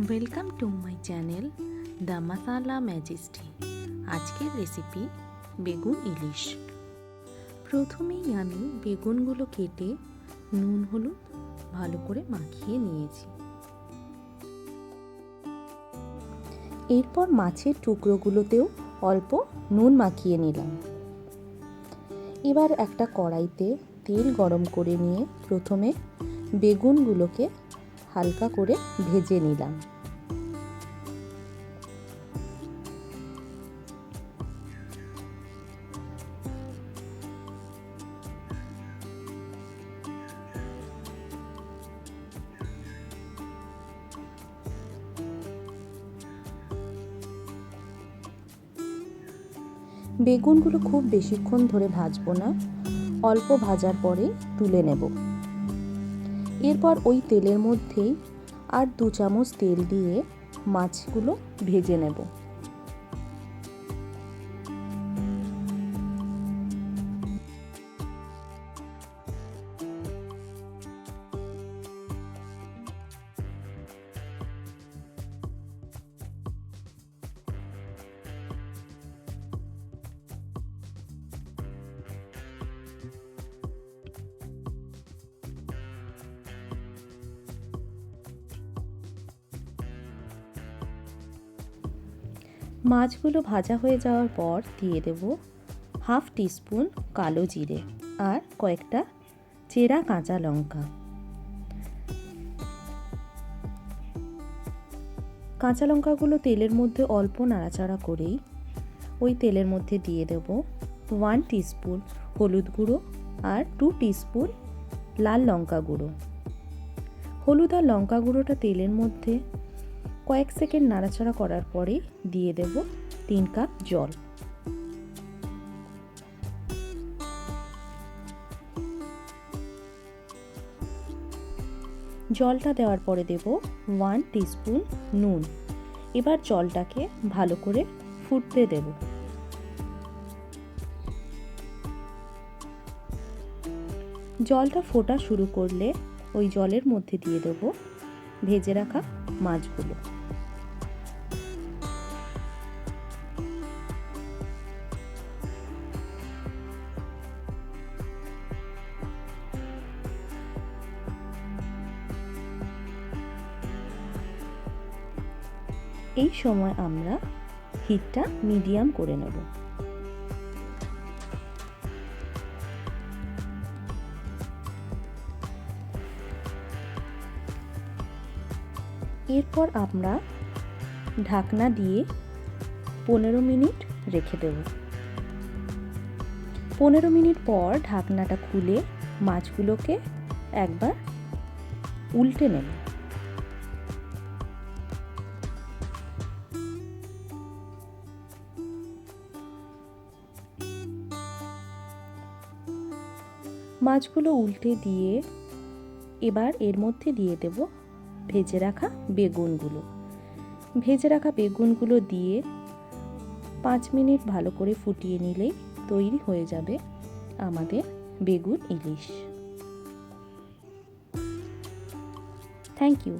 Welcome to my channel the মাসালা majesty. আজকের recipe বেগুন ইলিশ। প্রথমেই আমি বেগুনগুলো কেটে নুন হলুদ ভালো করে মাখিয়ে নিয়েছি। এরপর মাছের টুকরোগুলোতেও অল্প নুন মাখিয়ে নিলাম। এবার একটা কড়াইতে তেল গরম করে নিয়ে প্রথমে বেগুনগুলোকে হালকা করে ভেজে নিলাম। বেগুনগুলো খুব বেশিক্ষণ ধরে ভাজবো না, অল্প ভাজার পরে তুলে নেব। এরপর ওই তেলের মধ্যেই আর 2 চামচ তেল দিয়ে মাছগুলো ভেজে নেব। মাছগুলো ভাজা হয়ে যাওয়ার পর দিয়ে দেব হাফ টিস্পুন কালো জিরে আর কয়েকটা চেরা কাঁচা লঙ্কা। কাঁচা লঙ্কাগুলো তেলের মধ্যে অল্প নাড়াচাড়া করেই ওই তেলের মধ্যে দিয়ে দেব 1 টিস্পুন হলুদ গুঁড়ো আর 2 টিস্পুন লাল লঙ্কা গুঁড়ো। হলুদ আর লঙ্কা গুঁড়োটা তেলের মধ্যে কয়েক সেকেন্ড নাড়াচাড়া করার পরে দিয়ে দেব 3 কাপ জল। জলটা দেওয়ার পরে দেব 1 টিস্পুন নুন। এবার জলটাকে ভালো করে ফুটতে দেব। জলটা ফোটা শুরু করলে ওই জলের মধ্যে দিয়ে দেব ভেজে রাখা মাছগুলো। এই সময় আমরা হিটটা মিডিয়াম করে নেব। এরপর আমরা ঢাকনা দিয়ে 15 মিনিট রেখে দেব। 15 মিনিট পর ঢাকনাটা খুলে মাছগুলোকে একবার উল্টে নেব। মাছগুলো উল্টে দিয়ে এবার এর মধ্যে দিয়ে দেব ভেজে রাখা বেগুনগুলো। ভেজে রাখা বেগুনগুলো দিয়ে 5 মিনিট ভালো করে ফুটিয়ে নিলেই তৈরি হয়ে যাবে আমাদের বেগুন ইলিশ। Thank you.